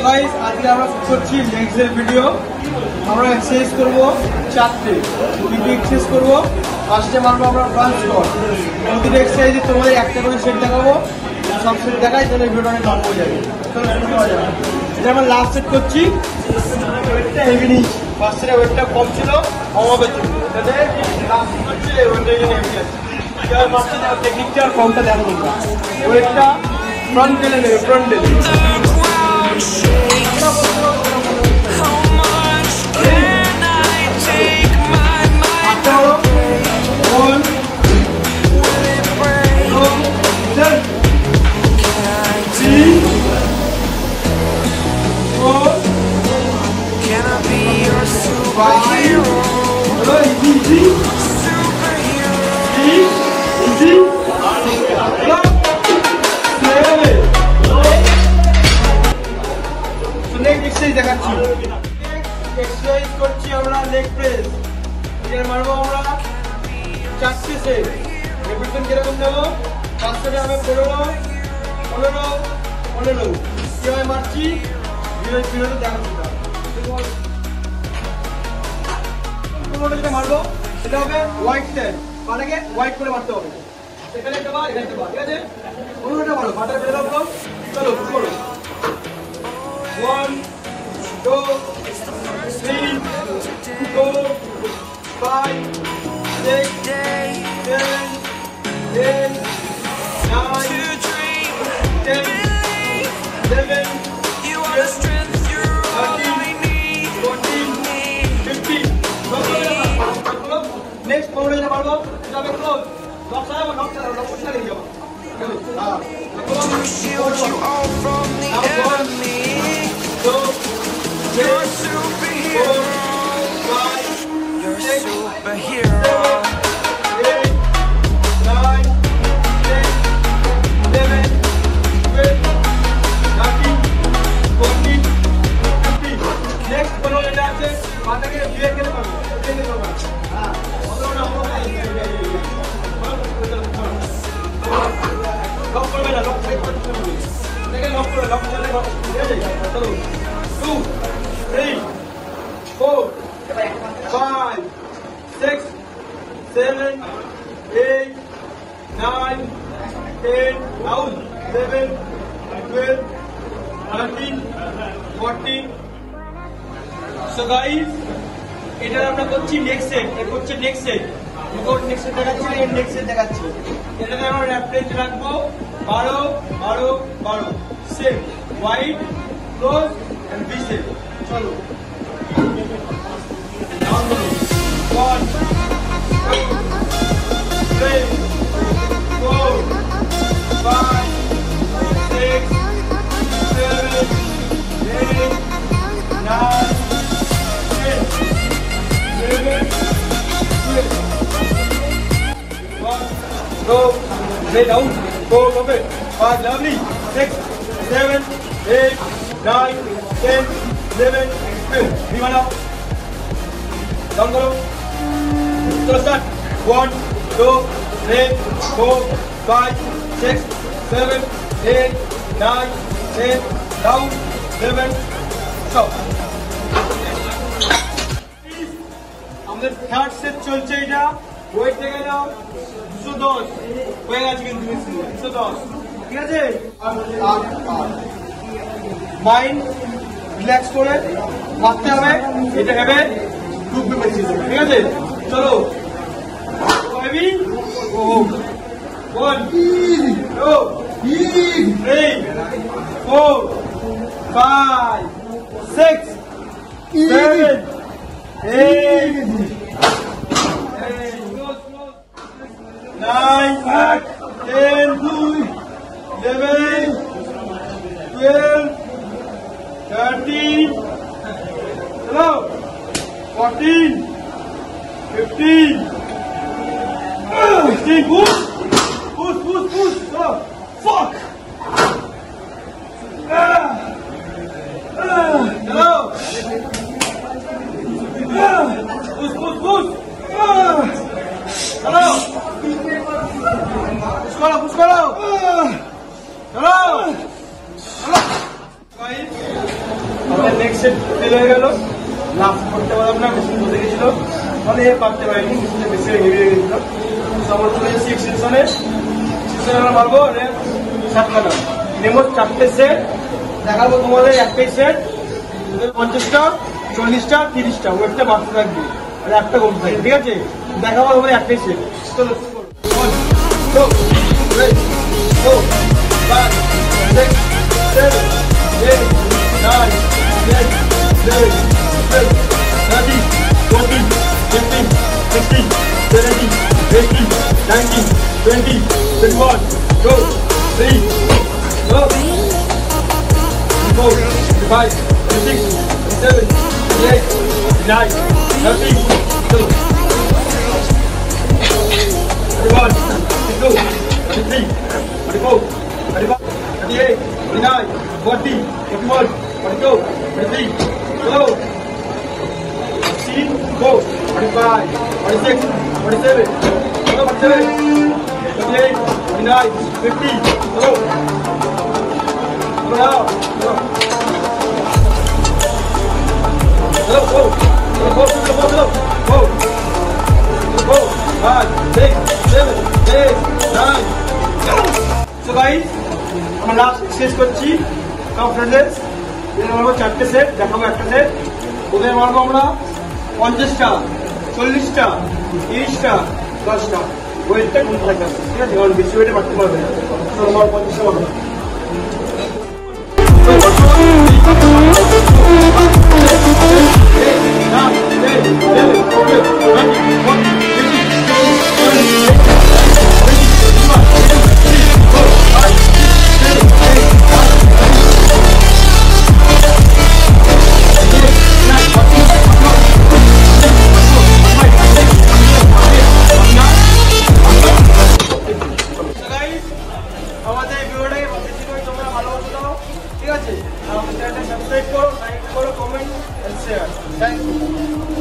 Guys আজকে আমরা করছি লেগস এর ভিডিও। আমরা এক্সারসাইজ করব 4টে। দুটো এক্সারসাইজ করব। ফার্স্টে মারবো আমরা ফ্রন্ট স্কোয়াট। প্রতিটা এক্সারসাইজে তোমাদের একটা করে সেট দেখাবো। সব সেট দেখাই তাহলে ভিডিওটা অনেক লম্বা হয়ে যাবে। চলো শুরু করা যাক। এটা আমরা লাস্ট সেট করছি। ওয়েটটা হেভি নিই। ফার্স্ট সেটে ওয়েটটা কম ছিল, কমাবে জন্য। এটাতে লাস্ট সেট করছি ওয়েটটা হেভি আছে। এবার মারছি না টেকনিকটা আর কমটা দেখো তোমরা। ওয়েটটা ফ্রন্ট টেলে নেবে, ফ্রন্ট টেলে। দেখাচ্ছি এক্সারসাইজ করছি আমরা লেগ প্রেস। এর মারবো আমরা 4টে সেট। রিপিটেশন কিরকম দেবো? ফার্স্ট সেটে আমি 15 কিভাবে মারছি ভিডিওতে দেখাচ্ছি। যেটা মারবো সেটা হবে হোয়াইট সেট, মানে হোয়াইট করে মারতে হবে। এখানে একটা বার, এখানে একটা বার, ঠিক আছে? অনুটা মারো, বাটা ফেলে দাও। চলো শুরু করো। 1 2 3 4 5 6 7 8 9 10 11 नेक्स्ट पकड़े ना मारो जाबे क्लोज लॉक सारा लॉक सारा ले जाओ हां shield you all from the enemy you're a superhero you're a superhero 8 9 10 11 12 13 14 15 next पकड़े ना से माथा के क्लियर के मारो हां लॉक कर लेना, लॉक साइड पर लेकिन लॉक चले चलो 2 3 4 5 6 7 8 9 10 down 11 12 13 14 সো গাইস এটা আমরা করছি নেক্সট সেট। এটা হচ্ছে নেক্সট সেট। এরপর নেক্সট সেট দেখাচ্ছি, এর নেক্সট সেট দেখাচ্ছি। এটাতে আমরা রেফারেন্স রাখবো 12 12 12 set wide close and B set. চলো 1 2 3 4 5 6 7 8 9 go, lay down, go, love it, 5, lovely, 6, 7, 8, 9, 10, 11, 12, Vimana, down go, so start, 1, 2, 3, 4, 5, 6, 7, 8, 9, 10, down, 11, stop. আমাদের থার্ড সেট চলছে। এটা ওয়েট দেখে নাও 210 হয়ে গেছে কিন্তু 210, ঠিক আছে? মাইন্ড রিল্যাক্স করে মারতে হবে। এটা হবে গ্রুপ মেম্বারশিপ, ঠিক আছে? চলো heavy 1 2 3 4 5 6 7 8 9 10 11 12 13 14 15 16 push fuck hello push hello push hello guys আমাদের নেক্সট সেট ফেল হয়ে গেল, লাস্ট করতে পারলাম না, মেশিন বসে গেছিল, মানে পারতে পারিনি, মেশিনটা বেশি হেভি হয়ে গেছিল। আমরা চলে এসেছি এক্সটেনশনে, আমরা মারবো 7 খানা নেমোর 4টে সেট দেখাবো তোমাদের, একটাই সেট 50টা 40টা 30টা ওয়েটটা বাড়তে থাকবে আর একটা কমতে থাকবে, ঠিক আছে? দেখাবো তোমাদের একটাই সেট। চলো আমরা লাস্ট শেষ করছি। মারবো 4টে সেট, দেখাবো একটা সেট, ওদের মারবো আমরা 50টা 40টা 30টা 10টা ওয়েটটা কমতে থাকবে, ঠিক আছে? কারণ বেশি ওয়েটে মারতে পারবে না, 50টা আমাদের ভিডিওটাকে তোমরা ভালোবাসো দাও, ঠিক আছে? আমাদের চ্যানেলটা সাবস্ক্রাইব করো, লাইক করো, comment and share. Thank you.